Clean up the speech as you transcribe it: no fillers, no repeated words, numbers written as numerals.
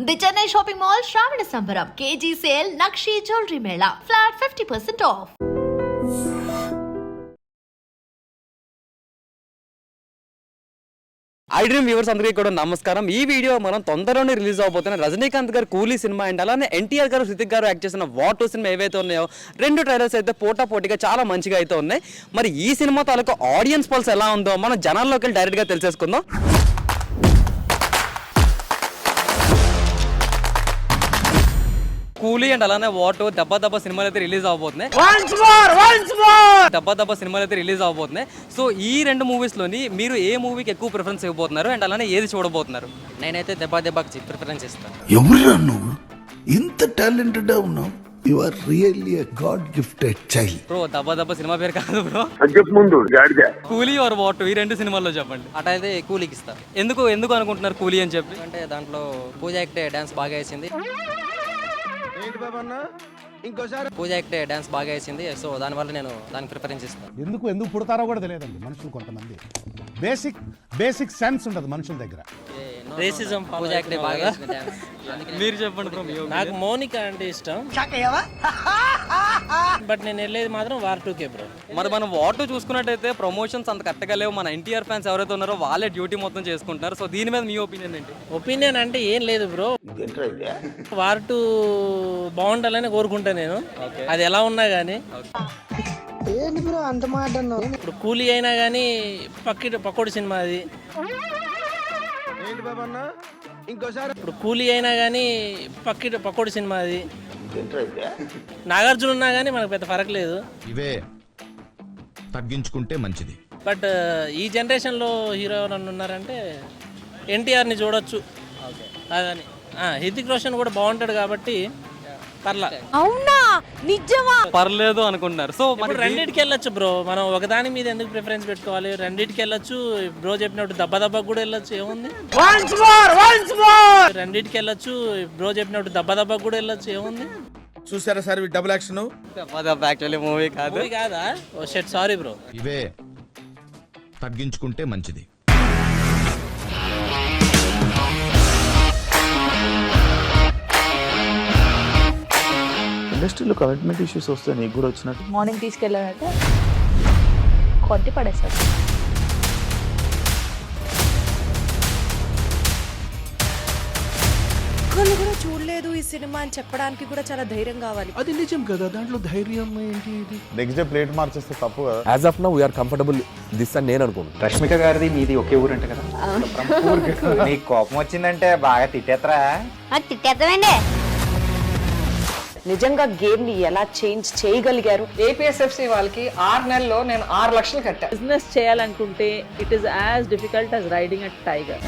The Chennai shopping mall శ్రావణ సంబరం KG sale nakshi jewellery Mela flat 50% of. I dream viewers అందరికీ కూడా నమస్కారం. ఈ వీడియో మనం తొందరలోనే రిలీజ్ అవబోతున్న రజనీకాంత్ గారు కూలీ సినిమా అండ్ అలానే ఎన్టీఆర్ గారు హృతిక్ గారు యాక్ట్ చేసిన వార్ 2 సినిమా ఏవైతే ఉన్నాయో రెండు ట్రైలర్స్ అయితే పోటాపోటీగా చాలా మంచిగా అయితే ఉన్నాయి. మరి ఈ సినిమా తాలూకు ఆడియన్స్ పల్స్ ఎలా ఉందో మనం జనాల్లోకి వెళ్ళి డైరెక్ట్గా తెలిసేసుకుందాం. కూలీ అండ్ అలానే వార్ 2 దెబ్బ సినిమాలు అయితే రిలీజ్ అవబోతున్నాయి. దెబ్బ సినిమాలు అయితే రిలీజ్ అవబోతున్నాయి. సో ఈ రెండు మూవీస్లోని మీరు ఏ మూవీకి ఎక్కువ ప్రిఫరెన్స్ ఇవ్వబోతున్నారు అండ్ అలానే ఏది చూడబోతున్నారు? నేనైతే దెబ్బకి ప్రిఫరెన్స్ ఇస్తాను. ఎవరురా నువ్వు ఇంత టాలెంటెడ్ ఉన్నావు? You are really a god gifted child. Bro దెబ్బ సినిమా పేరు కాదు బ్రో, కూలీ ఆర్ వార్ 2 ఈ రెండు సినిమాల్లో చెప్పండి. అటైతే కూలీకి ఇస్తాను. ఎందుకు అనుకుంటున్నారు కూలీ అని చెప్పి? అంటే దాంట్లో పూజ యాక్టే డాన్స్ బాగా వేసింది. పూజ యాక్టే డాన్స్ బాగా వేసింది. సో దానివల్ల నేను దానికి ప్రిఫరెన్స్ ఇస్తాను. ఎందుకు పుడతారో కూడా తెలియదండి మనుషులు. కొంతమంది బేసిక్ సెన్స్ ఉండదు మనుషుల దగ్గర. రేసిజం పూజ యాక్టే బాగా వేసింది డాన్స్. మీరు చెప్పండి బ్రో. నాకు మౌనిక అంటే ఇష్టం, బట్ నేను వెళ్ళేది మాత్రం వార్ 2కే బ్రో. మరి మనం వార్ 2 చూసుకున్నట్టయితే ప్రమోషన్స్ అంత కరెక్ట్గా లేవు. మన ఎన్టీఆర్ ఫ్యాన్స్ ఎవరైతే ఉన్నారో వాళ్ళే డ్యూటీ మొత్తం చేసుకుంటున్నారు. సో దీని మీద మీ ఒపీనియన్ ఏంటి? ఒపీనియన్ అంటే ఏం లేదు బ్రో, వార్ 2 బాగుండాలని కోరుకుంటా నేను. అది ఎలా ఉన్నా కానీ ఇప్పుడు కూలీ అయినా కానీ పక్కోడి సినిమా అది. ఇప్పుడు కూలీ అయినా కానీ పక్కోడి సినిమా అది. నాగార్జున ఉన్నా కానీ మనకు పెద్ద ఫరక్ లేదు. ఇవే తగ్గించుకుంటే మంచిది. బట్ ఈ జనరేషన్లో హీరో ఎవరన్నా ఉన్నారంటే ఎన్టీఆర్ని చూడొచ్చు. అదని హృతిక్ రోషన్ కూడా బాగుంటాడు కాబట్టి అవునా నిజమా పర్లేదు అనుకుంటున్నారు. సో మరి రెండింటికి వెళ్ళొచ్చు బ్రో. మనం ఒకదాని మీద ఎందుకు ప్రిఫరెన్స్ పెట్టుకోవాలి? రెండింటికి వెళ్ళొచ్చు. బ్రో చెప్పినట్టు దెబ్బ కూడా వెళ్ళొచ్చు. ఏముంది? రెండింటికి వెళ్ళొచ్చు. బ్రో చెప్పినట్టు దెబ్బ కూడా వెళ్ళొచ్చు. ఏముంది? చూసారా sir double action? Actually movie కాదు. కాదా? ఓ షెట్, సారీ బ్రో. ఇవే తగ్గించుకుంటే మంచిది. ఇండస్ట్రీలో కమిట్మెంట్ ఇష్యూస్ వస్తే నీకు కూడా వచ్చినట్టు? మార్నింగ్ తీసుకెళ్ళానంటే కొట్టి పడేస్తారు. ఒక్కళ్ళు కూడా చూడలేదు ఈ సినిమా అని చెప్పడానికి కూడా చాలా ధైర్యం కావాలి. అది నిజం కదా, దాంట్లో ధైర్యం ఏంటి? నెక్స్ట్ డే ప్లేట్ మార్చేస్తే తప్పు కదా. As of now we are comfortable this అని నేను అనుకుంటున్నాను. రష్మిక గారిది మీది ఒకే ఊరు అంట కదా? నీకు కోపం వచ్చిందంటే బాగా తిట్టేత్తరా? తిట్టేద్దామండి. నిజంగా గేమ్ ని ఎలా చేంజ్ చేయగలిగారు? ఏపీఎస్ఎఫ్సి వాళ్ళకి 6 నెలల్లో నేను 6 లక్షలు కట్టా. బిజినెస్ చేయాలనుకుంటే it is as difficult as riding a tiger.